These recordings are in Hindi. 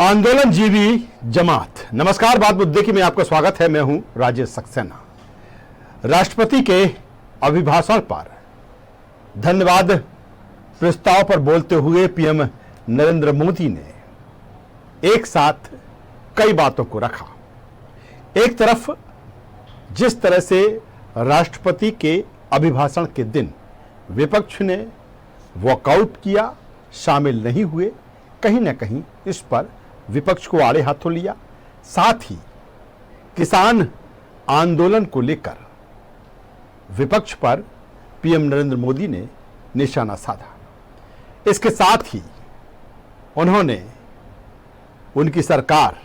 आंदोलन जीवी जमात। नमस्कार, बात मुद्दे की में आपका स्वागत है। मैं हूं राजेश सक्सेना। राष्ट्रपति के अभिभाषण पर धन्यवाद प्रस्ताव पर बोलते हुए पीएम नरेंद्र मोदी ने एक साथ कई बातों को रखा। एक तरफ जिस तरह से राष्ट्रपति के अभिभाषण के दिन विपक्ष ने वॉकआउट किया, शामिल नहीं हुए, कहीं ना कहीं इस पर विपक्ष को आड़े हाथों लिया। साथ ही किसान आंदोलन को लेकर विपक्ष पर पीएम नरेंद्र मोदी ने निशाना साधा। इसके साथ ही उन्होंने उनकी सरकार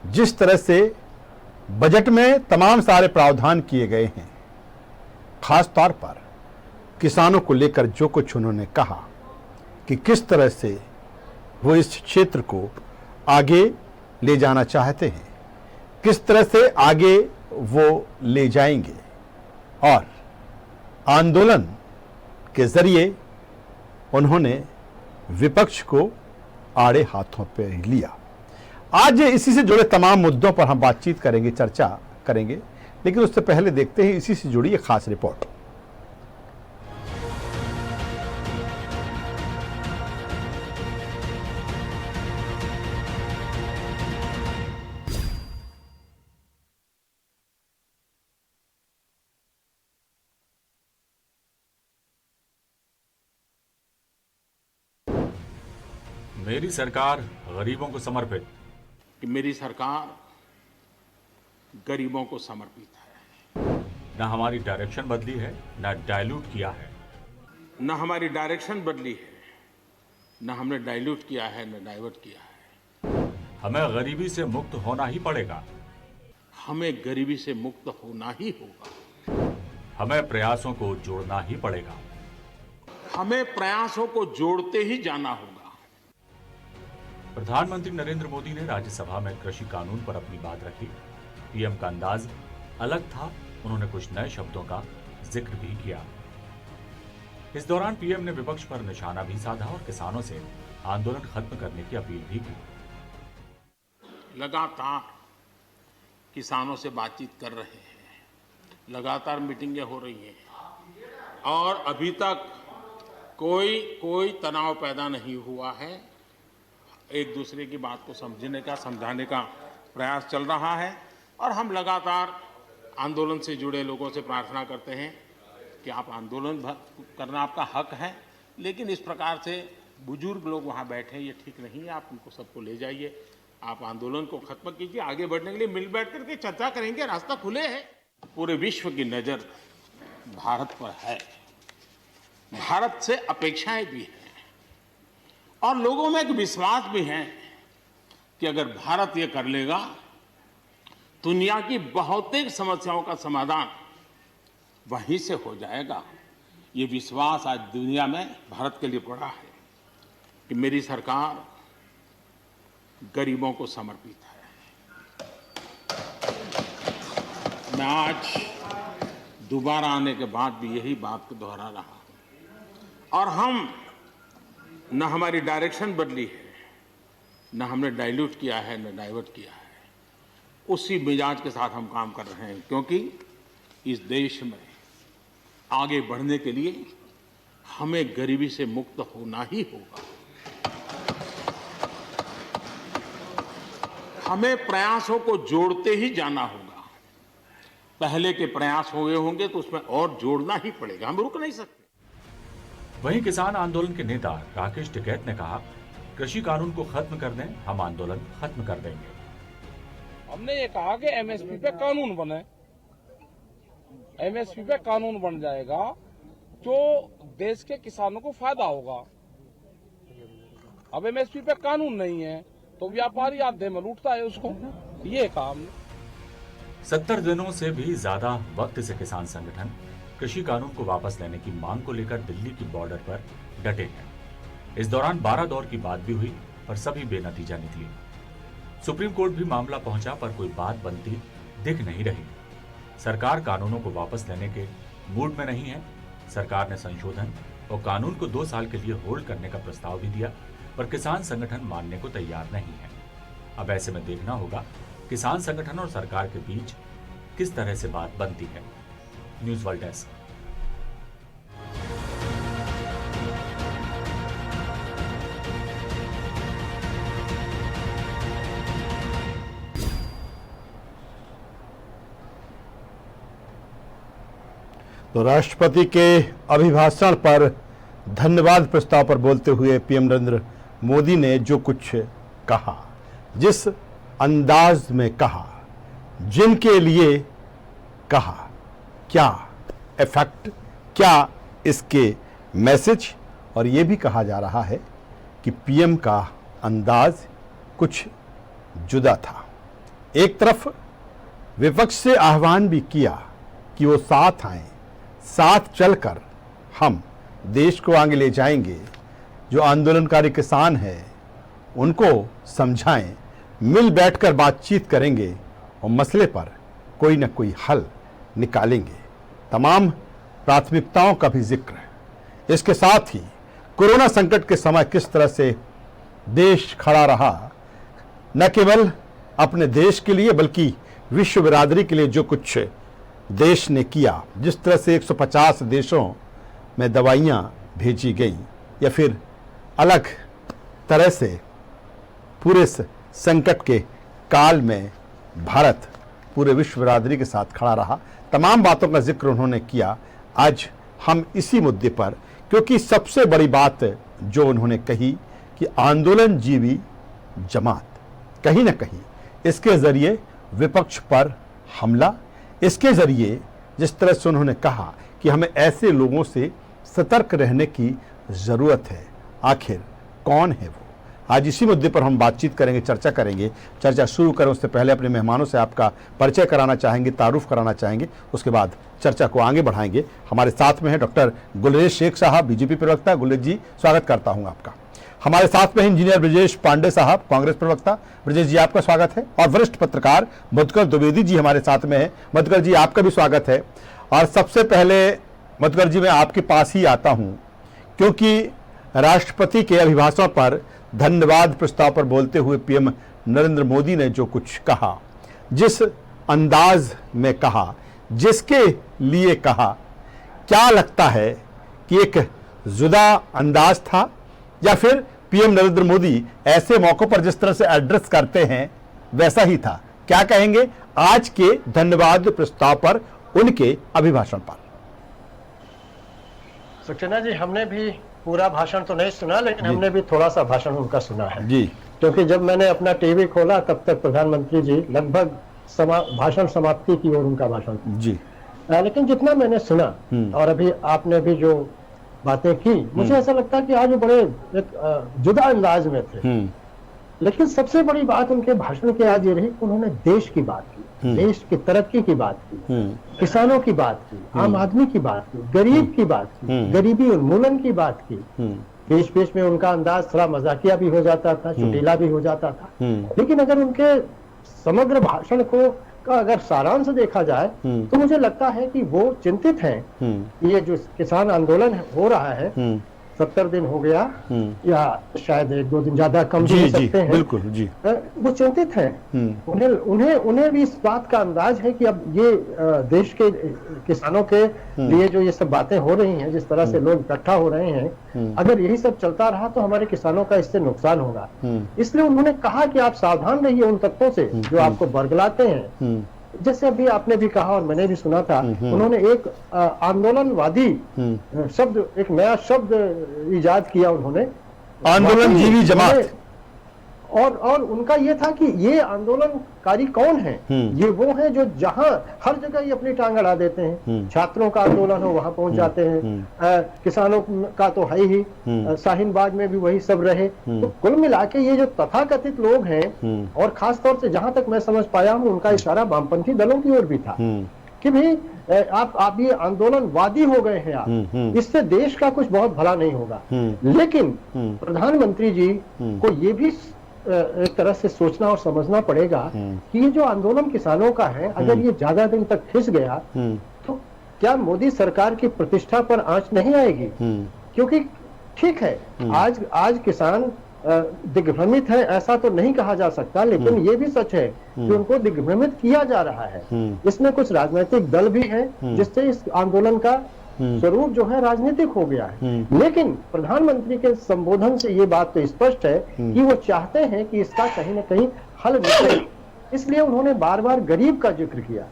जिस तरह से बजट में तमाम सारे प्रावधान किए गए हैं, खास तौर पर किसानों को लेकर जो कुछ उन्होंने कहा कि किस तरह से वो इस क्षेत्र को आगे ले जाना चाहते हैं, किस तरह से आगे वो ले जाएंगे, और आंदोलन के जरिए उन्होंने विपक्ष को आड़े हाथों पर लिया। आज इसी से जुड़े तमाम मुद्दों पर हम बातचीत करेंगे, चर्चा करेंगे, लेकिन उससे पहले देखते हैं इसी से जुड़ी एक खास रिपोर्ट। मेरी सरकार गरीबों को समर्पित। कि मेरी सरकार गरीबों को समर्पित है। न हमारी डायरेक्शन बदली है, न डाइल्यूट किया है। न हमारी डायरेक्शन बदली है, न हमने डाइल्यूट किया है, न डाइवर्ट किया है। हमें गरीबी से मुक्त होना ही पड़ेगा। हमें गरीबी से मुक्त होना ही होगा। हमें प्रयासों को जोड़ना ही पड़ेगा। हमें प्रयासों को जोड़ते ही जाना होगा। प्रधानमंत्री नरेंद्र मोदी ने राज्यसभा में कृषि कानून पर अपनी बात रखी। पीएम का अंदाज अलग था, उन्होंने कुछ नए शब्दों का जिक्र भी किया। इस दौरान पीएम ने विपक्ष पर निशाना भी साधा और किसानों से आंदोलन खत्म करने की अपील भी की। लगातार किसानों से बातचीत कर रहे हैं, लगातार मीटिंगें हो रही हैं और अभी तक कोई तनाव पैदा नहीं हुआ है। एक दूसरे की बात को समझने का, समझाने का प्रयास चल रहा है और हम लगातार आंदोलन से जुड़े लोगों से प्रार्थना करते हैं कि आप आंदोलन करना आपका हक है, लेकिन इस प्रकार से बुजुर्ग लोग वहाँ बैठे ये ठीक नहीं है। आप उनको सबको ले जाइए, आप आंदोलन को खत्म कीजिए। आगे बढ़ने के लिए मिल बैठ करके चर्चा करेंगे, रास्ता खुले है। पूरे विश्व की नज़र भारत पर है, भारत से अपेक्षाएं भी हैं और लोगों में एक विश्वास भी है कि अगर भारत ये कर लेगा, दुनिया की बहुतेक समस्याओं का समाधान वहीं से हो जाएगा। ये विश्वास आज दुनिया में भारत के लिए पड़ा है कि मेरी सरकार गरीबों को समर्पित है। मैं आज दोबारा आने के बाद भी यही बात को दोहरा रहा हूं और हम न हमारी डायरेक्शन बदली है, न हमने डाइल्यूट किया है, न डाइवर्ट किया है। उसी मिजाज के साथ हम काम कर रहे हैं, क्योंकि इस देश में आगे बढ़ने के लिए हमें गरीबी से मुक्त होना ही होगा। हमें प्रयासों को जोड़ते ही जाना होगा। पहले के प्रयास हुए होंगे तो उसमें और जोड़ना ही पड़ेगा, हम रुक नहीं सकते। वहीं किसान आंदोलन के नेता राकेश टिकैत ने कहा, कृषि कानून को खत्म कर दें, हम आंदोलन खत्म कर देंगे। हमने ये कहा कि एमएसपी पे कानून बने। एमएसपी पे कानून बन जाएगा जो देश के किसानों को फायदा होगा। अब एमएसपी पे कानून नहीं है तो व्यापारी आधे में लूटता है उसको। ये कहा हमने। 70 दिनों से भी ज्यादा वक्त से किसान संगठन कृषि कानून को वापस लेने की मांग को लेकर दिल्ली की बॉर्डर पर डटे हैं। इस दौरान 12 दौर की बात भी हुई पर सभी बेनतीजा निकली। सुप्रीम कोर्ट भी मामला पहुंचा पर कोई बात बनती दिख नहीं रही। सरकार कानूनों को वापस लेने के मूड में नहीं है। सरकार ने संशोधन और कानून को 2 साल के लिए होल्ड करने का प्रस्ताव भी दिया, पर किसान संगठन मानने को तैयार नहीं है। अब ऐसे में देखना होगा किसान संगठन और सरकार के बीच किस तरह से बात बनती है। News world desk. तो राष्ट्रपति के अभिभाषण पर धन्यवाद प्रस्ताव पर बोलते हुए पीएम नरेंद्र मोदी ने जो कुछ कहा, जिस अंदाज में कहा, जिनके लिए कहा, क्या इफेक्ट, क्या इसके मैसेज। और ये भी कहा जा रहा है कि पीएम का अंदाज कुछ जुदा था। एक तरफ विपक्ष से आह्वान भी किया कि वो साथ आएं, साथ चलकर हम देश को आगे ले जाएंगे, जो आंदोलनकारी किसान हैं उनको समझाएं, मिल बैठकर बातचीत करेंगे और मसले पर कोई न कोई हल निकालेंगे। तमाम प्राथमिकताओं का भी जिक्र है। इसके साथ ही कोरोना संकट के समय किस तरह से देश खड़ा रहा, न केवल अपने देश के लिए बल्कि विश्व बिरादरी के लिए जो कुछ देश ने किया, जिस तरह से 150 देशों में दवाइयाँ भेजी गई या फिर अलग तरह से पूरे संकट के काल में भारत पूरे विश्व बिरादरी के साथ खड़ा रहा, तमाम बातों का जिक्र उन्होंने किया। आज हम इसी मुद्दे पर, क्योंकि सबसे बड़ी बात जो उन्होंने कही कि आंदोलनजीवी जमात, कहीं ना कहीं इसके ज़रिए विपक्ष पर हमला, इसके ज़रिए जिस तरह से उन्होंने कहा कि हमें ऐसे लोगों से सतर्क रहने की ज़रूरत है। आखिर कौन है वो? आज इसी मुद्दे पर हम बातचीत करेंगे, चर्चा करेंगे। चर्चा शुरू करें उससे पहले अपने मेहमानों से आपका परिचय कराना चाहेंगे, तारुफ कराना चाहेंगे, उसके बाद चर्चा को आगे बढ़ाएंगे। हमारे साथ में है डॉक्टर गुलरेज शेख साहब, बीजेपी प्रवक्ता। गुलरेज जी, स्वागत करता हूँ आपका। हमारे साथ में इंजीनियर ब्रजेश पांडे साहब, कांग्रेस प्रवक्ता। ब्रजेश जी, आपका स्वागत है। और वरिष्ठ पत्रकार मधुकर द्विवेदी जी हमारे साथ में है। मधुकर जी, आपका भी स्वागत है। और सबसे पहले मधुकर जी, मैं आपके पास ही आता हूं, क्योंकि राष्ट्रपति के अभिभाषण पर धन्यवाद प्रस्ताव पर बोलते हुए पीएम नरेंद्र मोदी ने जो कुछ कहा, जिस अंदाज में कहा, जिसके लिए कहा, क्या लगता है कि एक जुदा अंदाज था या फिर पीएम नरेंद्र मोदी ऐसे मौकों पर जिस तरह से एड्रेस करते हैं वैसा ही था? क्या कहेंगे आज के धन्यवाद प्रस्ताव पर, उनके अभिभाषण पर? सक्सेना जी, हमने भी पूरा भाषण तो नहीं सुना, लेकिन हमने भी थोड़ा सा भाषण उनका सुना है जी। क्योंकि जब मैंने अपना टीवी खोला तब तक प्रधानमंत्री जी लगभग भाषण समाप्ति की ओर उनका भाषण जी। लेकिन जितना मैंने सुना और अभी आपने भी जो बातें की, मुझे ऐसा लगता है कि आज वो बड़े एक जुदा अंदाज में थे। लेकिन सबसे बड़ी बात उनके भाषण के आज ये रही कि उन्होंने देश की बात की, देश की तरक्की की बात की, किसानों की बात की, आम आदमी की बात की, गरीब की बात की, गरीबी उन्मूलन की बात की। बीच बीच में उनका अंदाज थोड़ा मजाकिया भी हो जाता था, चुटीला भी हो जाता था, लेकिन अगर उनके समग्र भाषण को का अगर सारांश देखा जाए तो मुझे लगता है कि वो चिंतित हैं। ये जो किसान आंदोलन हो रहा है, 70 दिन हो गया या शायद 1-2 दिन ज्यादा कम भी हो सकते हैं, बिल्कुल जी, वो चिंतित हैं। उन्हें भी इस बात का अंदाज है कि अब ये देश के किसानों के लिए जो ये सब बातें हो रही हैं, जिस तरह से लोग इकट्ठा हो रहे हैं, अगर यही सब चलता रहा तो हमारे किसानों का इससे नुकसान होगा। इसलिए उन्होंने कहा कि आप सावधान रहिए उन तत्वों से जो आपको बरगलाते हैं। जैसे अभी आपने भी कहा और मैंने भी सुना था, उन्होंने एक आंदोलनवादी शब्द, एक नया शब्द इजाद किया उन्होंने, आंदोलनजीवी जमात। और उनका ये था कि ये आंदोलनकारी कौन है? ये वो हैं जो जहां हर जगह ये अपनी टांग अड़ा देते हैं। छात्रों का आंदोलन हो वहां पहुंच जाते हैं, किसानों का तो है ही, शाहीन बाग में भी वही सब रहे। तो कुल मिला के ये जो तथाकथित लोग हैं, और खास तौर से जहां तक मैं समझ पाया हूं, उनका इशारा वामपंथी दलों की ओर भी था कि भाई आप ये आंदोलनवादी हो गए हैं, आप इससे देश का कुछ बहुत भला नहीं होगा। लेकिन प्रधानमंत्री जी को ये भी एक तरह से सोचना और समझना पड़ेगा कि ये जो आंदोलन किसानों का है, अगर ये ज्यादा दिन तक खिंच गया तो क्या मोदी सरकार की प्रतिष्ठा पर आंच नहीं आएगी? क्योंकि ठीक है, आज किसान दिग्भ्रमित है ऐसा तो नहीं कहा जा सकता, लेकिन ये भी सच है कि उनको दिग्भ्रमित किया जा रहा है। इसमें कुछ राजनीतिक दल भी हैं जिससे इस आंदोलन का स्वरूप जो है राजनीतिक हो गया है। लेकिन प्रधानमंत्री के संबोधन से ये बात तो स्पष्ट है कि वो चाहते हैं कि इसका कहीं ना कहीं हल निकले, इसलिए उन्होंने बार बार गरीब का जिक्र किया।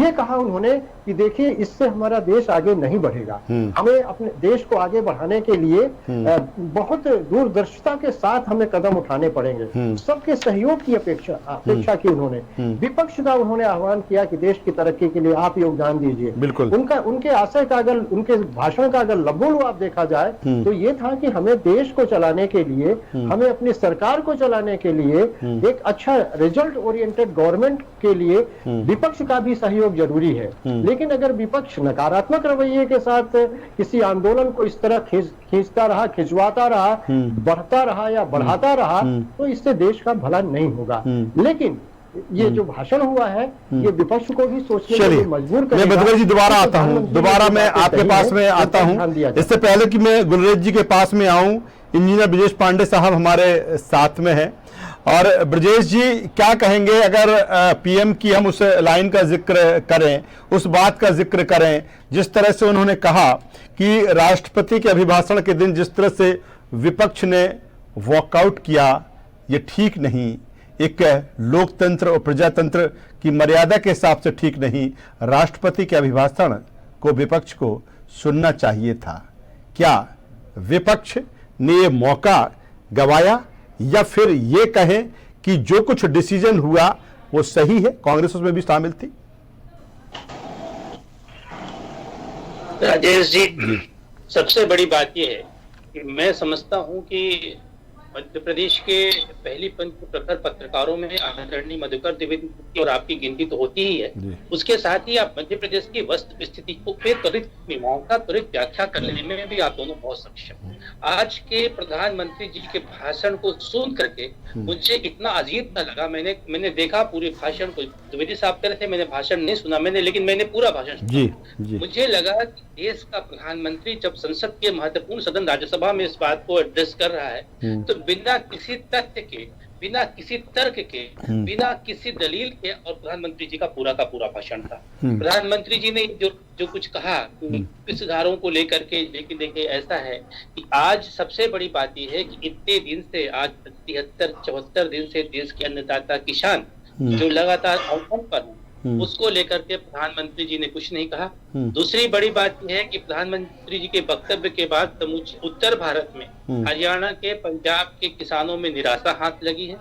ये कहा उन्होंने कि देखिए इससे हमारा देश आगे नहीं बढ़ेगा, हमें अपने देश को आगे बढ़ाने के लिए बहुत दूरदर्शिता के साथ हमें कदम उठाने पड़ेंगे। सबके सहयोग की अपेक्षा की उन्होंने। विपक्ष का उन्होंने आह्वान किया कि देश की तरक्की के लिए आप योगदान दीजिए। बिल्कुल। उनके आशय का अगर, उनके भाषण का अगर लबोलू आप देखा जाए तो ये था कि हमें देश को चलाने के लिए, हमें अपनी सरकार को चलाने के लिए एक अच्छा रिजल्ट ओरिएंटेड गवर्नमेंट के लिए विपक्ष का भी सहयोग जरूरी है। लेकिन अगर विपक्ष नकारात्मक रवैये के साथ किसी आंदोलन को इस तरह खींचता रहा, खिंचवाता रहा, बढ़ता रहा या बढ़ाता रहा, तो इससे देश का भला नहीं होगा। लेकिन ये जो भाषण हुआ है ये विपक्ष को भी सोचने के लिए मजबूर करेगा। मैं बदगल जी दोबारा आता हूँ, दोबारा मैं आपके पास में आता हूँ। इससे पहले कि मैं गुलरेज जी के पास में आऊं, इंजीनियर ब्रजेश पांडे साहब हमारे साथ में हैं। और ब्रजेश जी क्या कहेंगे अगर पीएम की हम उस लाइन का जिक्र करें, उस बात का जिक्र करें जिस तरह से उन्होंने कहा कि राष्ट्रपति के अभिभाषण के दिन जिस तरह से विपक्ष ने वॉकआउट किया, ये ठीक नहीं, एक लोकतंत्र और प्रजातंत्र की मर्यादा के हिसाब से ठीक नहीं। राष्ट्रपति के अभिभाषण को विपक्ष को सुनना चाहिए था। क्या विपक्ष ने ये मौका गवाया या फिर ये कहें कि जो कुछ डिसीजन हुआ वो सही है? कांग्रेस उसमें भी शामिल थी। राजेश जी, सबसे बड़ी बात यह है कि मैं समझता हूं कि मध्य प्रदेश के पहली पंच प्रखर पत्रकारों में आदरणीय मधुकर द्विवेदी और आपकी गिनती तो होती ही है। उसके साथ ही आप मध्य प्रदेश की वस्तु स्थिति को त्वरित मीमांसा, त्वरित व्याख्या करने में भी आप दोनों बहुत सक्षम। आज के प्रधानमंत्री जी के भाषण को सुन करके मुझे इतना अजीब न लगा। मैंने देखा पूरे भाषण को, द्विवेदी साहब कह रहे थे, मैंने भाषण नहीं सुना, लेकिन मैंने पूरा भाषण सुना। मुझे लगा कि देश का प्रधानमंत्री जब संसद के महत्वपूर्ण सदन राज्यसभा में इस बात को एड्रेस कर रहा है तो बिना किसी तथ्य के, बिना किसी तर्क के, बिना किसी दलील के, और प्रधानमंत्री जी का पूरा भाषण था। प्रधानमंत्री जी ने जो कुछ कहा कुछ सुधारों को लेकर के, लेकिन देखिए ऐसा है कि आज सबसे बड़ी बात यह है कि इतने दिन से, आज 73-74 दिन से देश के अन्नदाता किसान जो लगातार अवसर पर हैं, उसको लेकर के प्रधानमंत्री जी ने कुछ नहीं कहा। दूसरी बड़ी बात यह है कि प्रधानमंत्री जी के वक्तव्य के बाद समूचे उत्तर भारत में, हरियाणा के, पंजाब के किसानों में निराशा हाथ लगी है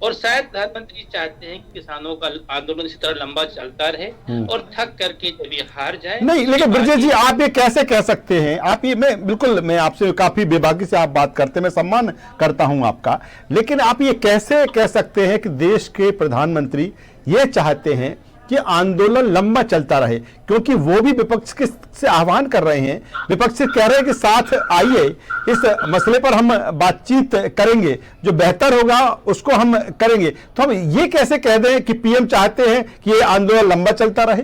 और शायद प्रधानमंत्री जी चाहते हैं कि किसानों का आंदोलन इसी तरह लंबा चलता रहे और थक करके जब ये हार जाए। नहीं, लेकिन ब्रजेश जी आप ये कैसे कह सकते हैं? आप ये, मैं आपसे काफी बेबाकी से आप बात करते हैं, मैं सम्मान करता हूं आपका, लेकिन आप ये कैसे कह सकते हैं कि देश के प्रधानमंत्री ये चाहते हैं कि आंदोलन लंबा चलता रहे? क्योंकि वो भी विपक्ष के से आह्वान कर रहे हैं, विपक्ष से कह रहे हैं कि साथ आइए, इस मसले पर हम बातचीत करेंगे, जो बेहतर होगा उसको हम करेंगे। तो हम ये कैसे कह दें कि पीएम चाहते हैं कि ये आंदोलन लंबा चलता रहे?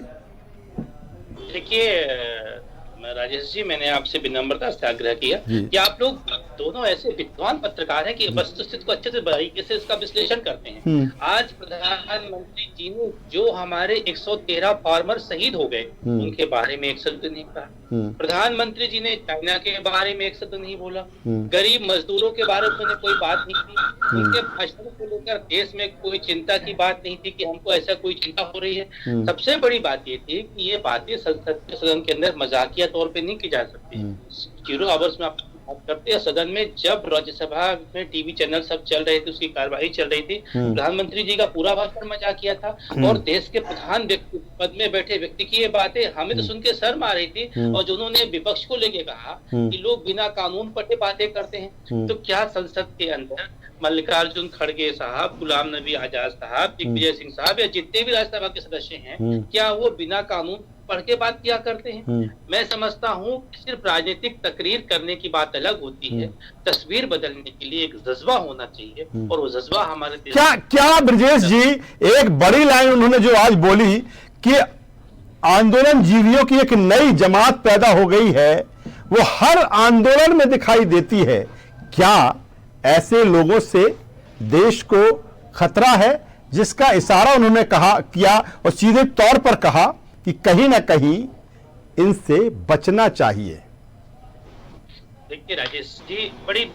देखिए राजेश जी, मैंने आपसे विनम्रता से आग्रह किया कि आप लोग दोनों ऐसे विद्वान पत्रकार हैं कि वस्तुस्थिति को अच्छे से बारीकी से इसका विश्लेषण करते हैं। आज प्रधानमंत्री जी ने जो हमारे 113 फार्मर शहीद हो गए उनके बारे में एक शब्द नहीं कहा। प्रधानमंत्री जी ने चाइना के बारे में एक शब्द नहीं बोला। गरीब मजदूरों के बारे में उन्होंने कोई बात नहीं की। उनके भाषण को लेकर देश में कोई चिंता की बात नहीं थी कि हमको ऐसा कोई चिंता हो रही है। सबसे बड़ी बात ये थी कि ये बातें संसद के सदन के अंदर मजाकिया तौर पे नहीं की जा सकती। 0 आवर्स में आप बात करते हैं सदन में, जब राज्यसभा में टीवी चैनल सब चल रहे थे, उसकी कार्यवाही चल रही थी, प्रधानमंत्री जी का पूरा भाषण मजाक किया था और देश के प्रधान व्यक्ति पद में बैठे व्यक्ति की ये बातें हमें तो सुन के शर्म आ रही थी। और जो उन्होंने विपक्ष को लेके कहा कि लोग बिना कानून पढ़े बातें करते हैं, तो क्या संसद के अंदर मल्लिकार्जुन खड़गे साहब, गुलाम नबी आजाद साहब, दिग्विजय सिंह साहब या जितने भी राज्यसभा के सदस्य हैं, क्या वो बिना कानून पढ़ के बात किया करते हैं? मैं समझता हूं कि सिर्फ राजनीतिक तकरीर करने की बात अलग होती है, तस्वीर बदलने के लिए एक जज्बा होना चाहिए और वो जज्बा हमारे देश क्या ब्रजेश जी, एक बड़ी लाइन उन्होंने जो आज बोली कि आंदोलन जीवियों की एक नई जमात पैदा हो गई है, वो हर आंदोलन में दिखाई देती है। क्या ऐसे लोगों से देश को खतरा है, जिसका इशारा उन्होंने किया और सीधे तौर पर कहा कि कहीं ना कहीं इनसे बचना चाहिए। देखिए राजेश जी, बड़ी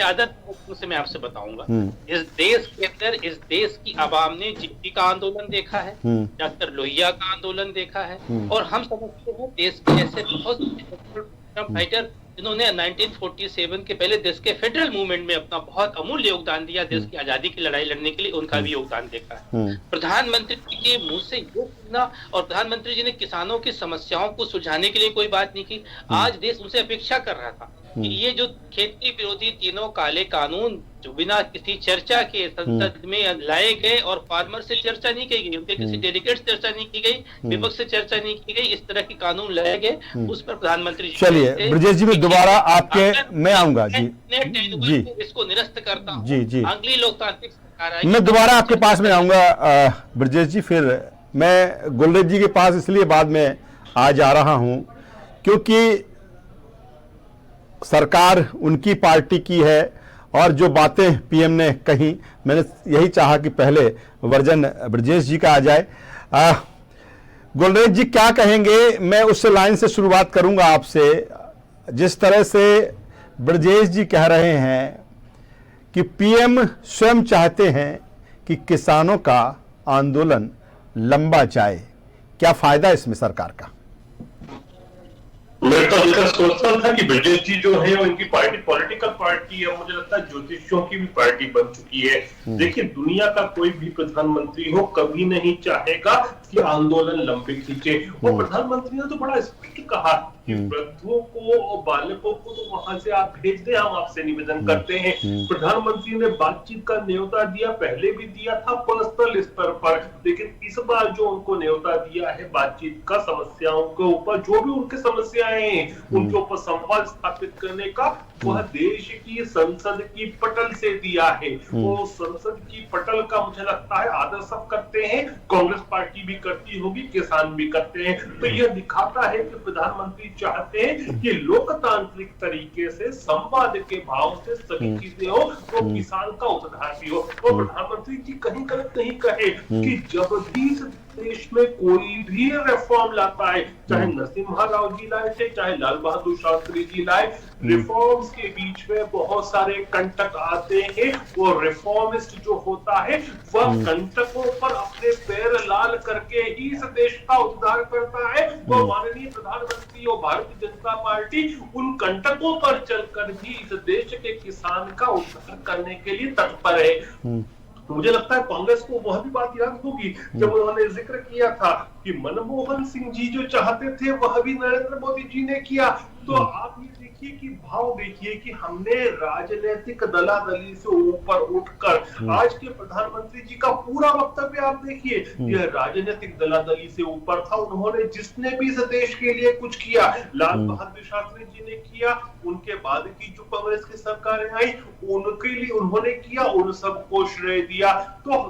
आदत से मैं आपसे बताऊंगा, इस देश के अंदर इस देश की आवाम ने जिप्पी का आंदोलन देखा है, डॉक्टर लोहिया का आंदोलन देखा है, और हम समझते हैं देश के ऐसे बहुत फ्रीडम फाइटर जिन्होंने 1947 के पहले देश के फेडरल मूवमेंट में अपना बहुत अमूल्य योगदान दिया, देश की आजादी की लड़ाई लड़ने के लिए उनका भी योगदान देखा है। प्रधानमंत्री जी के मुंह से ये सुनना, और प्रधानमंत्री जी ने किसानों की समस्याओं को सुलझाने के लिए कोई बात नहीं की। आज देश उनसे अपेक्षा कर रहा था कि ये जो खेती विरोधी तीनों काले कानून जो बिना किसी चर्चा के संसद में लाए गए और फार्मर से चर्चा नहीं की गई, उनके किसी डेलीगेट से चर्चा नहीं की गई, विपक्ष से चर्चा नहीं की गई, इस तरह के कानून लाए गए, उस पर प्रधानमंत्री जी चलिए ब्रजेश जी, मैं दोबारा आपके मैं आऊंगा जी जी इसको निरस्त करता हूं। जी जी अगली लोकतांत्रिक सरकार मैं दोबारा आपके पास में आऊंगा ब्रजेश जी। फिर मैं गुलरेज जी के पास इसलिए बाद में आ जा रहा हूं क्योंकि सरकार उनकी पार्टी की है और जो बातें पीएम ने कही, मैंने यही चाहा कि पहले वर्जन ब्रजेश जी का आ जाए। गुलरेज जी क्या कहेंगे? मैं उस लाइन से शुरुआत करूंगा आपसे, जिस तरह से ब्रजेश जी कह रहे हैं कि पीएम स्वयं चाहते हैं कि किसानों का आंदोलन लंबा जाए, क्या फायदा इसमें सरकार का? मैं तो हल्का सोचता था कि ब्रजेश जी जो है उनकी पार्टी पॉलिटिकल पार्टी है, मुझे लगता है ज्योतिषियों की भी पार्टी बन चुकी है। देखिए, दुनिया का कोई भी प्रधानमंत्री हो कभी नहीं चाहेगा कि आंदोलन लंबे खींचे, और प्रधानमंत्री ने तो बड़ा स्पष्ट कहा कि वृद्धों को और बालकों को तो वहां से आप भेज दें, हम आपसे निवेदन करते हैं। प्रधानमंत्री ने बातचीत का न्योता दिया, पहले भी दिया था पर्सनल स्तर पर, लेकिन इस बार जो उनको न्योता दिया है बातचीत का, समस्याओं के ऊपर जो भी उनकी समस्याएं उनके ऊपर संवाद स्थापित करने का, वह देश की संसद की पटल से दिया है। वो संसद की पटल का मुझे लगता है आदर सब करते हैं, कांग्रेस पार्टी भी करती होगी, किसान भी करते हैं। तो यह दिखाता है कि प्रधानमंत्री चाहते हैं कि लोकतांत्रिक तरीके से संवाद के भाव से सभी चीजें हो, तो किसान का उद्धार भी हो। और प्रधानमंत्री जी कहीं गलत नहीं कहे कि जब भी देश में कोई भी रिफॉर्म लाता है, चाहे नरसिम्हा राव जी लाए थे, चाहे लाल बहादुर शास्त्री जी लाए, रिफॉर्म्स के बीच में बहुत सारे कंटक आते हैं। वो रिफॉर्मिस्ट जो होता है वह कंटकों पर अपने पैर लाल करके ही इस देश का उद्धार करता है। वो माननीय प्रधानमंत्री और भारतीय जनता पार्टी उन कंटकों पर चलकर भी इस देश के किसान का उद्धार करने के लिए तत्पर है। मुझे लगता है कांग्रेस को वह भी बात याद होगी जब उन्होंने जिक्र किया था कि मनमोहन सिंह जी जो चाहते थे वह भी नरेंद्र मोदी जी ने किया। तो आप ये देखिए कि भाव देखिए कि हमने राजनीतिक दलादली से ऊपर उठकर आज के प्रधानमंत्री जी का पूरा वक्तव्य आप देखिए, यह राजनीतिक दलादली से ऊपर था। उन्होंने जिसने भी इस देश के लिए कुछ किया, लाल बहादुर शास्त्री जी ने किया, उनके बाद की जो कांग्रेस की सरकारें आई उनके लिए उन्होंने किया, उन सबको श्रेय दिया। तो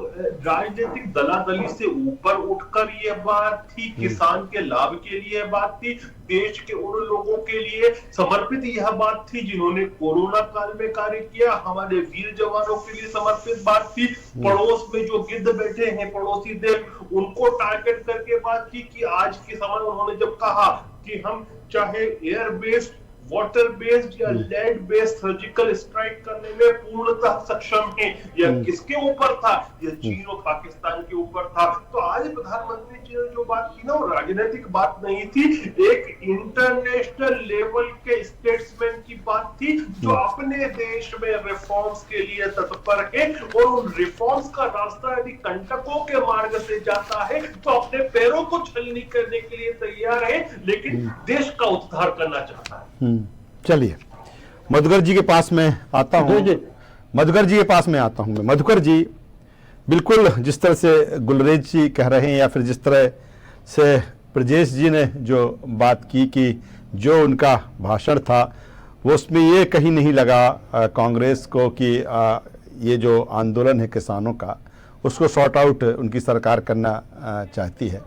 राजनीतिक दलादली से ऊपर उठकर ये बात थी, किसान के लाभ के लिए बात थी, देश के उन लोगों के लिए समर्पित यह बात थी जिन्होंने कोरोना काल में कार्य किया, हमारे वीर जवानों के लिए समर्पित बात थी। पड़ोस में जो गिद्ध बैठे हैं पड़ोसी देश, उनको टारगेट करके बात की कि आज के समय उन्होंने जब कहा कि हम चाहे एयर बेस्ड, वाटर बेस्ड या लैंड बेस्ड सर्जिकल स्ट्राइक करने में पूर्णतः सक्षम है, यह किसके ऊपर था? यह चीन और पाकिस्तान के ऊपर था। तो आज प्रधानमंत्री जी ने जो बात की ना, वो राजनीतिक बात नहीं थी, एक इंटरनेशनल लेवल के स्टेट्समैन की बात थी जो अपने देश में रिफॉर्म्स के लिए तत्पर है, और उन रिफॉर्म्स का रास्ता यदि कंटकों के मार्ग से जाता है तो अपने पैरों को छलनी करने के लिए तैयार है, लेकिन देश का उद्धार करना चाहता है। चलिए मधुकर जी के पास में आता हूं। मधुकर जी के पास में आता हूं। मधुकर जी, बिल्कुल जिस तरह से गुलरेज जी कह रहे हैं या फिर जिस तरह से ब्रजेश जी ने जो बात की कि जो उनका भाषण था वो उसमें ये कहीं नहीं लगा कांग्रेस को कि ये जो आंदोलन है किसानों का उसको सॉर्ट आउट उनकी सरकार करना चाहती है।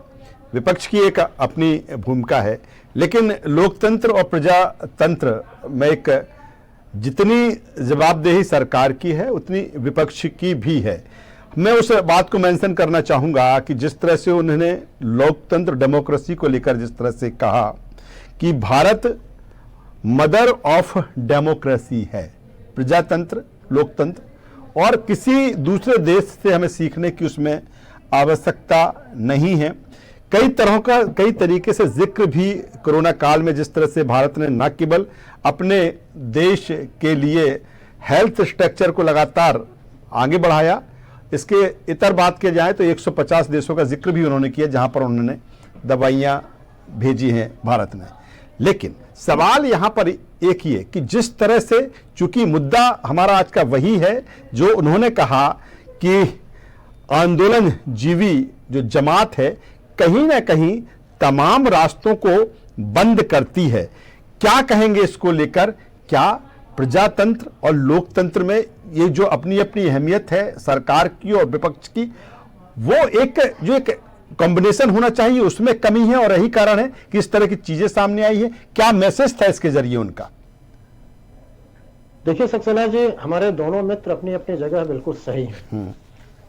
विपक्ष की एक अपनी भूमिका है, लेकिन लोकतंत्र और प्रजातंत्र में एक जितनी जवाबदेही सरकार की है उतनी विपक्ष की भी है। मैं उस बात को मेंशन करना चाहूंगा कि जिस तरह से उन्होंने लोकतंत्र डेमोक्रेसी को लेकर जिस तरह से कहा कि भारत मदर ऑफ डेमोक्रेसी है, प्रजातंत्र, लोकतंत्र, और किसी दूसरे देश से हमें सीखने की उसमें आवश्यकता नहीं है। कई तरीके से जिक्र भी कोरोना काल में जिस तरह से भारत ने न केवल अपने देश के लिए हेल्थ स्ट्रक्चर को लगातार आगे बढ़ाया, इसके इतर बात किया जाए तो 150 देशों का जिक्र भी उन्होंने किया जहां पर उन्होंने दवाइयां भेजी हैं भारत में। लेकिन सवाल यहां पर एक ही है कि जिस तरह से, चूंकि मुद्दा हमारा आज का वही है जो उन्होंने कहा कि आंदोलन जीवी जो जमात है कहीं ना कहीं तमाम रास्तों को बंद करती है। क्या कहेंगे इसको लेकर? क्या प्रजातंत्र और लोकतंत्र में ये जो अपनी अपनी अहमियत है सरकार की और विपक्ष की, वो एक कॉम्बिनेशन होना चाहिए, उसमें कमी है और यही कारण है कि इस तरह की चीजें सामने आई है? क्या मैसेज था इसके जरिए उनका? देखिए सक्सेना जी, हमारे दोनों मित्र अपनी अपनी जगह बिल्कुल सही है।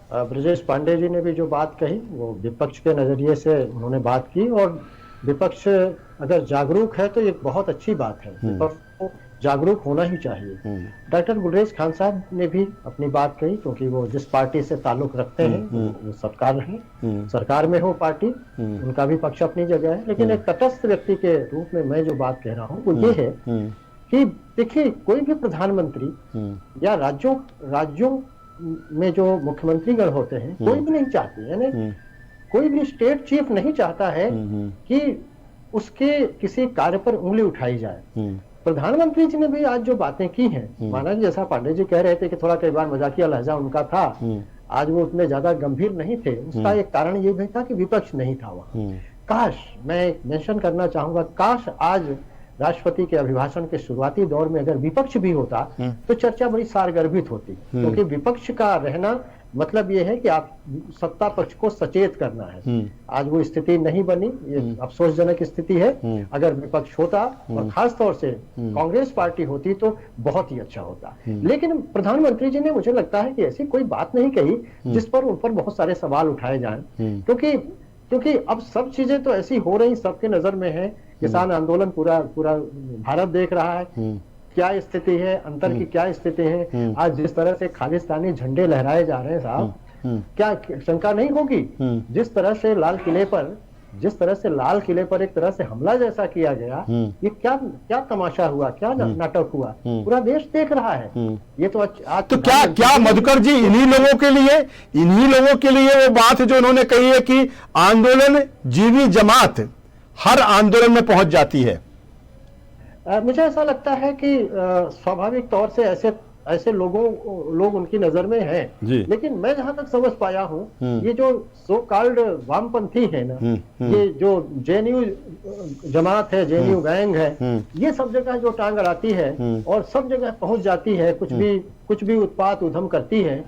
ब्रजेश पांडे जी ने भी जो बात कही वो विपक्ष के नजरिए से उन्होंने बात की, और विपक्ष अगर जागरूक है तो ये बहुत अच्छी बात है, विपक्ष को जागरूक होना ही चाहिए। डॉक्टर गुलरेज खान साहब ने भी अपनी बात कही, क्योंकि वो जिस पार्टी से ताल्लुक रखते हैं वो सरकार में हो पार्टी, उनका भी पक्ष अपनी जगह है। लेकिन एक तटस्थ व्यक्ति के रूप में मैं जो बात कह रहा हूँ वो ये है कि देखिए, कोई भी प्रधानमंत्री या राज्यों में जो मुख्यमंत्रीगण होते हैं, कोई भी नहीं चाहते, यानी कोई भी स्टेट चीफ नहीं चाहता है कि उसके किसी कार्य पर उंगली उठाई जाए। प्रधानमंत्री जी ने भी आज जो बातें की हैं, माना जैसा पांडे जी कह रहे थे कि थोड़ा कई बार मजाकिया लहजा उनका था, आज वो उतने ज्यादा गंभीर नहीं थे। उसका एक कारण ये भी था कि विपक्ष नहीं था वहां। काश, मैं मेंशन करना चाहूंगा, काश आज राष्ट्रपति के अभिभाषण के शुरुआती दौर में अगर विपक्ष भी होता तो चर्चा बड़ी सारगर्भित होती, क्योंकि विपक्ष का रहना मतलब यह है कि आप सत्ता पक्ष को सचेत करना है। आज वो स्थिति नहीं बनी, ये अफसोसजनक स्थिति है। अगर विपक्ष होता और खास तौर से कांग्रेस पार्टी होती तो बहुत ही अच्छा होता। लेकिन प्रधानमंत्री जी ने, मुझे लगता है कि ऐसी कोई बात नहीं कही जिस पर उन पर बहुत सारे सवाल उठाए जाएं, क्योंकि अब सब चीजें तो ऐसी हो रही, सबके नजर में है। किसान आंदोलन पूरा भारत देख रहा है, क्या स्थिति है, अंतर की क्या स्थिति है। आज जिस तरह से खालिस्तानी झंडे लहराए जा रहे हैं साहब, क्या शंका नहीं होगी? जिस तरह से लाल किले पर एक तरह से हमला जैसा किया गया, ये क्या तमाशा हुआ, क्या नाटक हुआ, पूरा देश देख रहा है। ये तो आज तो क्या मधुकर जी, इन्हीं लोगों के लिए वो बात जो उन्होंने कही है कि आंदोलन जीवी जमात हर आंदोलन में पहुंच जाती है। मुझे ऐसा लगता है कि स्वाभाविक तौर से ऐसे लोग उनकी नजर में हैं। लेकिन मैं जहां तक समझ पाया हूं, ये जो सो कॉल्ड वामपंथी है ना, ये जो जेएनयू जमात है, जेएनयू गैंग है, ये सब जगह जो टांग अड़ाती है और सब जगह पहुंच जाती है, कुछ भी उत्पात उधम करती है।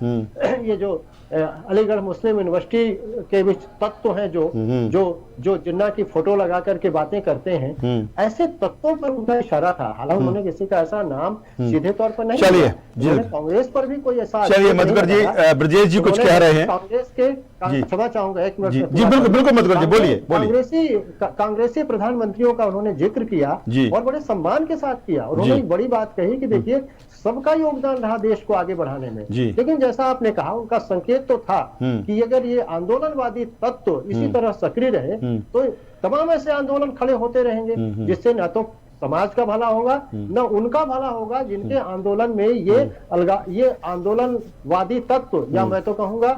ये जो अलीगढ़ मुस्लिम यूनिवर्सिटी के भी तत्व हैं जो जिन्ना की फोटो लगा करके बातें करते हैं, ऐसे तत्वों पर उनका इशारा था। हालांकि उन्होंने किसी का ऐसा नाम सीधे तौर पर नहीं, चलिए कांग्रेस पर भी कोई ऐसा, चलिए मधुकर जी, ब्रजेश जी कुछ कह रहे हैं कांग्रेस के, क्षमा चाहूंगा एक मिनट जी, बिल्कुल मधुकर जी, बोलिए। कांग्रेसी प्रधानमंत्रियों का उन्होंने जिक्र किया और बड़े सम्मान के साथ किया। उन्होंने एक बड़ी बात कही कि देखिए, सबका योगदान रहा देश को आगे बढ़ाने में, लेकिन जैसा आपने कहा, उनका संकेत तो था कि अगर ये आंदोलनवादी तत्व इसी तरह सक्रिय रहे तो तमाम ऐसे आंदोलन खड़े होते रहेंगे, जिससे न तो समाज का भला होगा न उनका भला होगा, जिनके आंदोलन में ये आंदोलनवादी तत्व, या मैं तो कहूंगा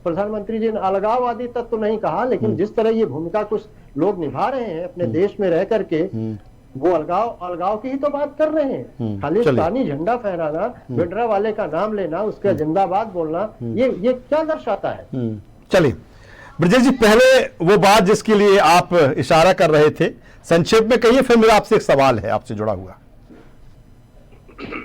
प्रधानमंत्री जी ने अलगाववादी तत्व नहीं कहा, लेकिन जिस तरह ये भूमिका कुछ लोग निभा रहे हैं अपने देश में रह करके, वो अलगाव की ही तो बात कर रहे हैं। खालिस्तानी झंडा फहराना, बिडरा वाले का नाम लेना, उसका जिंदाबाद बोलना, ये क्या दर्शाता है? चलिए ब्रजेश जी, पहले वो बात जिसके लिए आप इशारा कर रहे थे संक्षेप में कहिए, फिर मेरा आपसे एक सवाल है आपसे जुड़ा हुआ।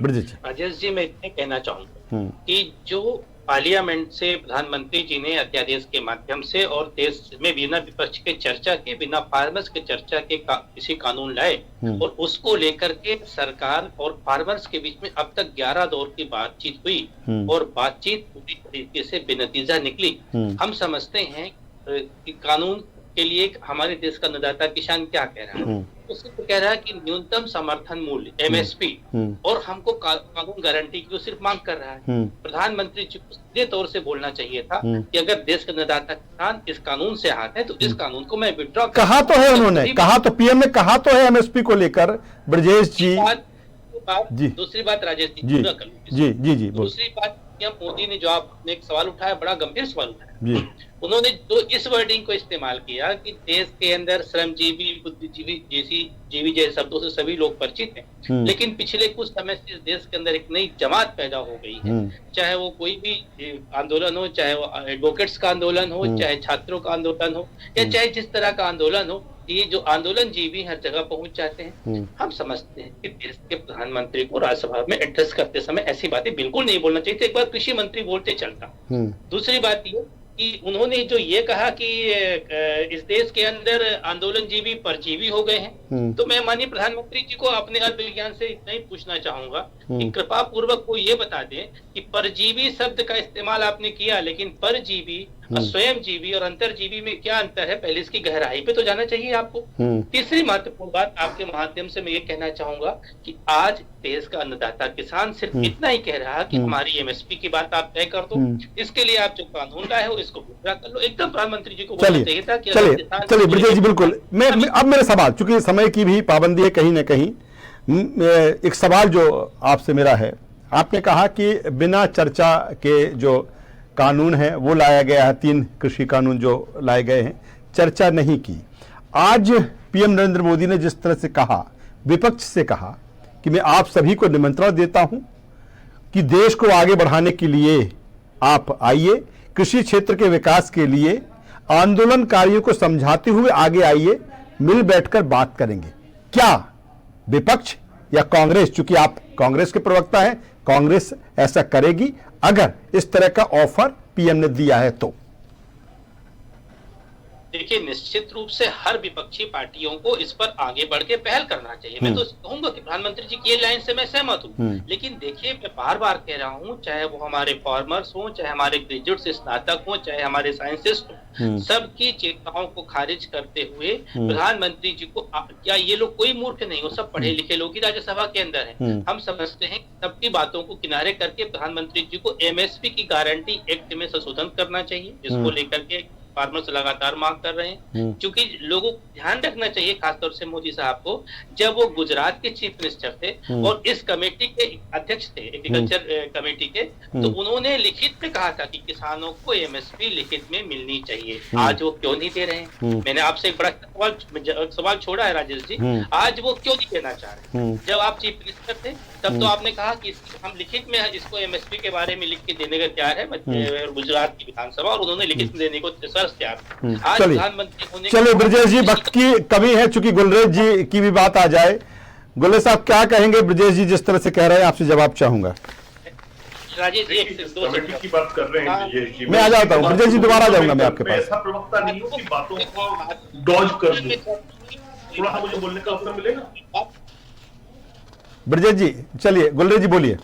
ब्रजेश जी। राजेश जी, मैं इतने कहना चाहूंगा कि जो पार्लियामेंट से प्रधानमंत्री जी ने अध्यादेश के माध्यम से और देश में बिना विपक्ष के चर्चा के, बिना फार्मर्स के चर्चा के किसी कानून लाए और उसको लेकर के सरकार और फार्मर्स के बीच में अब तक 11 दौर की बातचीत हुई और बातचीत पूरी तरीके से बेनतीजा निकली। हम समझते हैं कि कानून के लिए हमारे देश का अन्नदाता किसान क्या कह रहा है, उसको तो कह रहा है कि न्यूनतम समर्थन मूल्य MSP और हमको कानून गारंटी की सिर्फ मांग कर रहा है। प्रधानमंत्री जी को सीधे तौर से बोलना चाहिए था कि अगर देश के अन्नदाता किसान इस कानून से आते हैं तो इस कानून को मैं विड्रॉ कहा तो है उन्होंने, कहा तो पीएम ने कहा तो है MSP को लेकर ब्रजेश जी। दूसरी बात राजेश जी जी दूसरी बात पीएम मोदी ने जो आपने एक सवाल उठाया, बड़ा गंभीर सवाल उठाया, उन्होंने जो इस वर्डिंग को इस्तेमाल किया कि देश के अंदर श्रमजीवी, बुद्धिजीवी जैसे शब्दों से सभी लोग परिचित हैं, लेकिन पिछले कुछ समय से इस देश के अंदर एक नई जमात पैदा हो गई है। चाहे वो कोई भी आंदोलन हो, चाहे वो एडवोकेट्स का आंदोलन हो, चाहे छात्रों का आंदोलन हो, या चाहे जिस तरह का आंदोलन हो, ये जो आंदोलन जीवी हर जगह पहुंच जाते हैं। हम समझते हैं कि देश के प्रधानमंत्री को राज्यसभा में एड्रेस करते समय ऐसी बातें बिल्कुल नहीं बोलना चाहिए। एक बार कृषि मंत्री बोलते चलता। दूसरी बात ये कि उन्होंने जो ये कहा कि इस देश के अंदर आंदोलन जीवी परजीवी हो गए हैं, तो मैं माननीय प्रधानमंत्री जी को अपने अल्प विज्ञान से इतना ही पूछना चाहूंगा कि कृपा पूर्वक वो ये बता दें कि परजीवी शब्द का इस्तेमाल आपने किया, लेकिन परजीवी, स्वयं जीवी और अंतरजीवी में क्या अंतर है, पहले इसकी गहराई पे तो जाना चाहिए आपको। तीसरी महत्वपूर्ण बात आपके माध्यम से मैं ये कहना चाहूंगा कि आज देश का अन्नदाता किसान सिर्फ इतना ही कह रहा है कि हमारी MSP की बात आप तय कर दो, इसके लिए आप जो कानून लाए हो इसको पूरा कर लो। एकदम प्रधानमंत्री जी को बोलना चाहिए था कि चलिए ब्रजेश जी, बिल्कुल। मैं अब मेरा सवाल, चूंकि समय की भी पाबंदी है कहीं ना कहीं, एक सवाल जो आपसे मेरा है, आपने कहा कि बिना चर्चा के जो कानून है वो लाया गया है, 3 कृषि कानून जो लाए गए हैं, चर्चा नहीं की। आज पीएम नरेंद्र मोदी ने जिस तरह से कहा, विपक्ष से कहा कि मैं आप सभी को निमंत्रण देता हूं कि देश को आगे बढ़ाने के लिए आप आइए, कृषि क्षेत्र के विकास के लिए आंदोलनकारियों को समझाते हुए आगे आइए, मिल बैठकर बात करेंगे। क्या विपक्ष या कांग्रेस, चूंकि आप कांग्रेस के प्रवक्ता हैं, कांग्रेस ऐसा करेगी अगर इस तरह का ऑफर पीएम ने दिया है तो? देखिए, निश्चित रूप से हर विपक्षी पार्टियों को इस पर आगे बढ़ के पहल करना चाहिए। मैं तो कहूंगा कि प्रधानमंत्री जी की ये लाइन से मैं सहमत हूँ, लेकिन देखिए मैं बार बार कह रहा हूँ, चाहे वो हमारे फार्मर्स हो, चाहे हमारे ग्रेजुएट से स्नातक हो, चाहे हमारे साइंटिस्ट हो, सबकी चेताओं को खारिज करते हुए प्रधानमंत्री जी को, क्या ये लोग कोई मूर्ख नहीं हो, सब पढ़े लिखे लोग ही राज्यसभा के अंदर है। हम समझते हैं सबकी बातों को किनारे करके प्रधानमंत्री जी को MSP की गारंटी एक्ट में संशोधन करना चाहिए, जिसको लेकर के फार्मर्स लगातार मांग कर रहे हैं। क्योंकि लोगों को ध्यान रखना चाहिए, खासतौर से मोदी साहब को, जब वो गुजरात के चीफ मिनिस्टर थे और इस कमेटी के अध्यक्ष थे, एग्रीकल्चर कमेटी के, तो उन्होंने लिखित में कहा था कि किसानों को MSP लिखित में मिलनी चाहिए। आज वो क्यों नहीं दे रहे हैं? मैंने आपसे एक बड़ा सवाल छोड़ा है राजेश जी, आज वो क्यों नहीं देना चाह रहे? जब आप चीफ मिनिस्टर थे तब तो आपने कहा कि हम लिखित में इसको MSP के बारे में लिख के देने का तैयार है गुजरात की विधानसभा, और उन्होंने लिखित में देने को तैयार। आज प्रधानमंत्री होने, चलिए ब्रजेश जी, वक्त की कमी है, चूंकि गुलरेज जी की भी बात आ जाए। गुलरेज साहब क्या कहेंगे? ब्रजेश जी जिस तरह से कह रहे हैं, आपसे जवाब चाहूंगा। राजेश जी कमेटी की बात कर रहे हैं ब्रजेश जी, मैं आ जाता हूँ ब्रजेश जी, दोबारा जाऊंगा मैं आपके पास। ऐसा प्रवक्ता नहीं हूं कि बातों को डॉज कर दूं, थोड़ा सा मुझे बोलने का अवसर मिलेगा। ब्रजेश जी चलिए, गुलरेज जी बोलिए।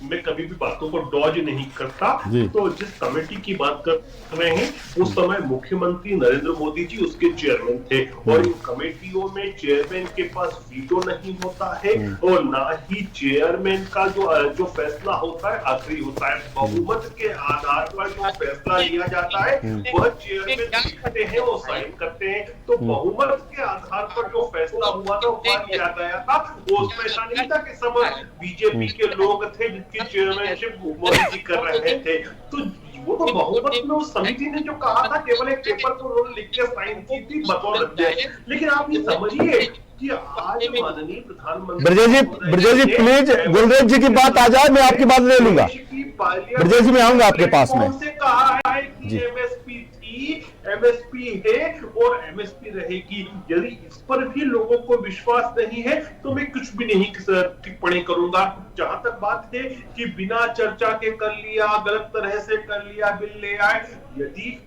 मैं कभी भी बातों को डॉज नहीं करता। तो जिस कमेटी की बात कर रहे हैं उस समय मुख्यमंत्री नरेंद्र मोदी जी उसके चेयरमैन थे, और इन कमेटियों में चेयरमैन के पास वीटो नहीं होता है और ना ही चेयरमैन का जो फैसला होता है आखिरी होता है। बहुमत के आधार पर जो फैसला लिया जाता है वह चेयरमैन लिखते हैं, वो साइन करते हैं। तो बहुमत के आधार पर जो फैसला हुआ था वो किया गया था, वो उसमें ऐसा नहीं था कि सब बीजेपी के लोग थे की चेयरमैनशिप मोदी जी कर रहे थे। तो वो तो बहुमत में उस समिति ने जो कहा था, केवल एक पेपर को उन्होंने लिख के साइन की थी बतौर अध्यक्ष। लेकिन आप ये समझिए कि आज माननीय प्रधानमंत्री, ब्रजेश जी प्लीज, गुलरेज जी की बात आ जाए, मैं आपकी बात ले लूंगा। ब्रजेश जी मैं आऊंगा आपके पास में। कहा है कि MSP थी एमएसपी है और एमएसपी रहेगी। यदि इस पर भी लोगों को विश्वास नहीं है तो मैं कुछ भी नहीं टिप्पणी करूंगा। जहां तक बात है कि बिना चर्चा के कर लिया, गलत तरह से कर लिया, बिल ले आए, यदि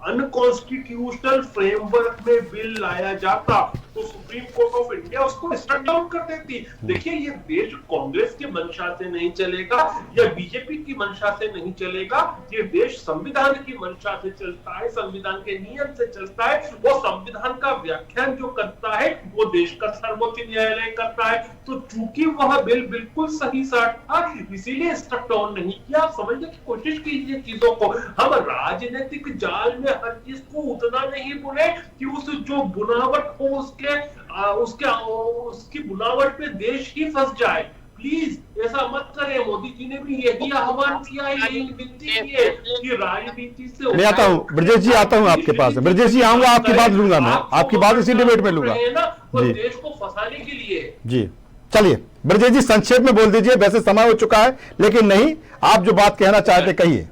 अनकॉन्स्टिट्यूशनल फ्रेमवर्क में बिल लाया जाता तो सुप्रीम कोर्ट ऑफ इंडिया उसको स्टैंड डाउन कर देती। देखिए, ये देश कांग्रेस की मंशा से नहीं चलेगा या बीजेपी की मंशा से नहीं चलेगा, ये देश संविधान की मंशा से चलता है, संविधान के नियम से चलता है। वो संविधान का व्याख्यान जो करता है वो देश का सर्वोच्च न्यायालय करता है। तो चूंकि वह बिल बिल्कुल सही साठ था, इसीलिए स्टैंड डाउन नहीं किया। आप समझने की कोशिश कीजिए चीजों को। हम राजनीतिक जाल में हर चीज को उतना नहीं बुने कि उस जो बुनावट हो उसकी बुनावट पे देश ही फंस जाए। प्लीज ऐसा मत करें। मोदी जी ने भी यही आह्वान किया है, यही विनती की है कि राजनीति से। मैं आता हूँ ब्रजेश जी, आता हूँ आपके पास। ब्रजेश जी आऊंगा, आपकी बात लूंगा, मैं आपकी बात इसी डिबेट में लूंगा जी। देश को फंसाने के लिए जी। चलिए ब्रजेश जी, संक्षेप में बोल दीजिए, वैसे समय हो चुका है, लेकिन नहीं, आप जो बात कहना चाहते कहिए।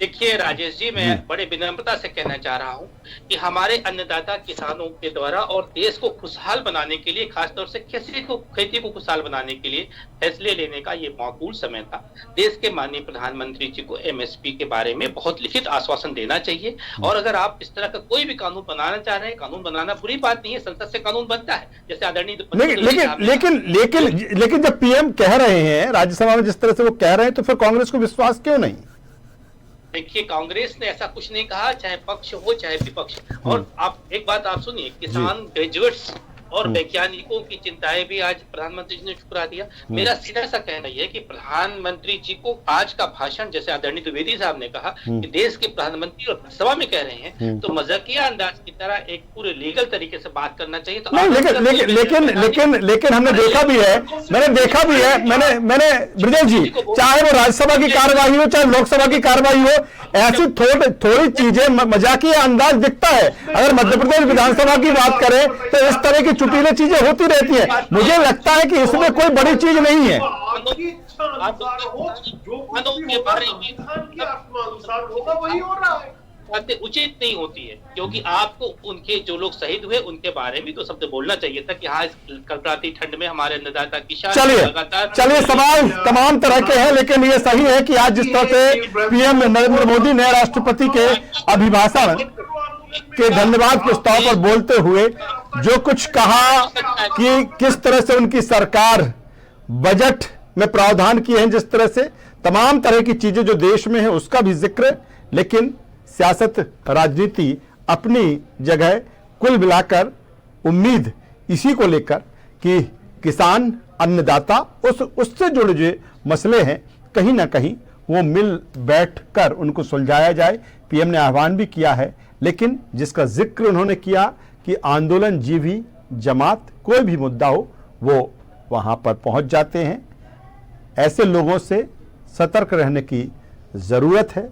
देखिए राजेश जी, मैं बड़े विनम्रता से कहना चाह रहा हूं कि हमारे अन्नदाता किसानों के द्वारा और देश को खुशहाल बनाने के लिए, खासतौर से खेती को खुशहाल बनाने के लिए फैसले लेने का ये माकूल समय था। देश के माननीय प्रधानमंत्री जी को एमएसपी के बारे में बहुत लिखित आश्वासन देना चाहिए। और अगर आप इस तरह का कोई भी कानून बनाना चाह रहे हैं, कानून बनाना बुरी बात नहीं है, संसद से कानून बनता है, जैसे आदरणीय। लेकिन जब पीएम कह रहे हैं राज्यसभा में जिस तरह से वो कह रहे हैं, तो फिर कांग्रेस को विश्वास क्यों नहीं? देखिए, कांग्रेस ने ऐसा कुछ नहीं कहा, चाहे पक्ष हो चाहे विपक्ष। और आप एक बात आप सुनिए, किसान, ग्रेजुएट्स और वैज्ञानिकों की चिंताएं भी आज प्रधानमंत्री जी ने ठुकरा दिया। मेरा सीधा सा कहना यह है कि प्रधानमंत्री जी को आज का भाषण, जैसे आदरणीय द्विवेदी साहब ने कहा कि देश के प्रधानमंत्री और सभा में कह रहे हैं, तो मजाकिया अंदाज की तरह एक पूरे लीगल तरीके से बात करना चाहिए। तो लेकिन हमने देखा भी है, मैंने ब्रजेश जी, चाहे वो राज्यसभा की कार्यवाही हो चाहे लोकसभा की कार्यवाही हो, ऐसी थोड़ी चीजें मजाकिया अंदाज दिखता है। अगर मध्य प्रदेश विधानसभा की बात करें तो इस तरह की चुटीले चीजें होती रहती है। मुझे लगता है कि इसमें कोई बड़ी चीज नहीं है। बातें उचित नहीं होती है, क्योंकि आपको उनके जो लोग शहीद हुए उनके बारे में तो शब्द बोलना चाहिए था कि हाँ, इस कड़कड़ाती ठंड में हमारे अन्नदाता किसान। चलिए सवाल तमाम तरह के हैं, लेकिन ये सही है कि आज जिस तरह से पीएम नरेंद्र मोदी ने राष्ट्रपति के अभिभाषण के धन्यवाद प्रस्ताव पर बोलते हुए जो कुछ कहा कि किस तरह से उनकी सरकार बजट में प्रावधान किए हैं, जिस तरह से तमाम तरह की चीजें जो देश में है उसका भी जिक्र, लेकिन सियासत, राजनीति अपनी जगह। कुल मिलाकर उम्मीद इसी को लेकर कि किसान, अन्नदाता, उससे जुड़े जो मसले हैं कहीं ना कहीं वो मिल बैठकर उनको सुलझाया जाए। पीएम ने आह्वान भी किया है, लेकिन जिसका जिक्र उन्होंने किया कि आंदोलन जीवी जमात, कोई भी मुद्दा हो वो वहां पर पहुंच जाते हैं। ऐसे लोगों से सतर्क रहने की जरूरत है।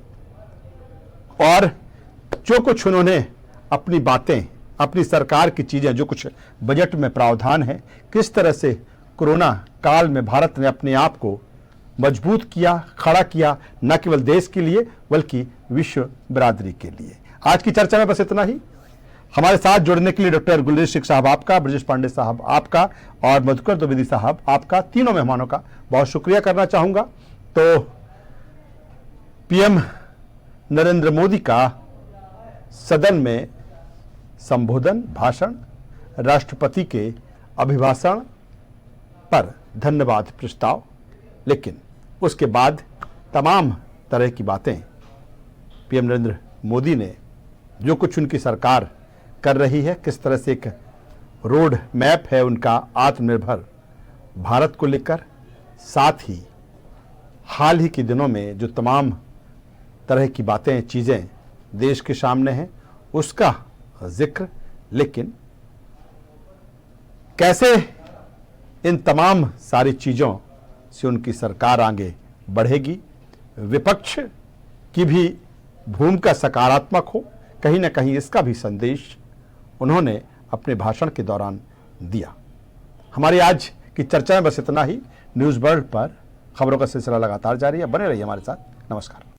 और जो कुछ उन्होंने अपनी बातें, अपनी सरकार की चीजें, जो कुछ बजट में प्रावधान है, किस तरह से कोरोना काल में भारत ने अपने आप को मजबूत किया, खड़ा किया, न केवल देश के लिए बल्कि विश्व बिरादरी के लिए। आज की चर्चा में बस इतना ही। हमारे साथ जुड़ने के लिए डॉक्टर गुलरेज शेख साहब आपका, ब्रजेश पांडे साहब आपका और मधुकर द्विवेदी साहब आपका, तीनों मेहमानों का बहुत शुक्रिया करना चाहूंगा। तो पीएम नरेंद्र मोदी का सदन में संबोधन, भाषण, राष्ट्रपति के अभिभाषण पर धन्यवाद प्रस्ताव, लेकिन उसके बाद तमाम तरह की बातें पीएम नरेंद्र मोदी ने जो कुछ उनकी सरकार कर रही है, किस तरह से एक रोड मैप है उनका आत्मनिर्भर भारत को लेकर, साथ ही हाल ही के दिनों में जो तमाम तरह की बातें, चीज़ें देश के सामने हैं उसका जिक्र, लेकिन कैसे इन तमाम सारी चीज़ों से उनकी सरकार आगे बढ़ेगी, विपक्ष की भी भूमिका सकारात्मक हो, कहीं ना कहीं इसका भी संदेश उन्होंने अपने भाषण के दौरान दिया। हमारी आज की चर्चा में बस इतना ही। न्यूज़ वर्ल्ड पर खबरों का सिलसिला लगातार जारी है, बने रहिए हमारे साथ। नमस्कार।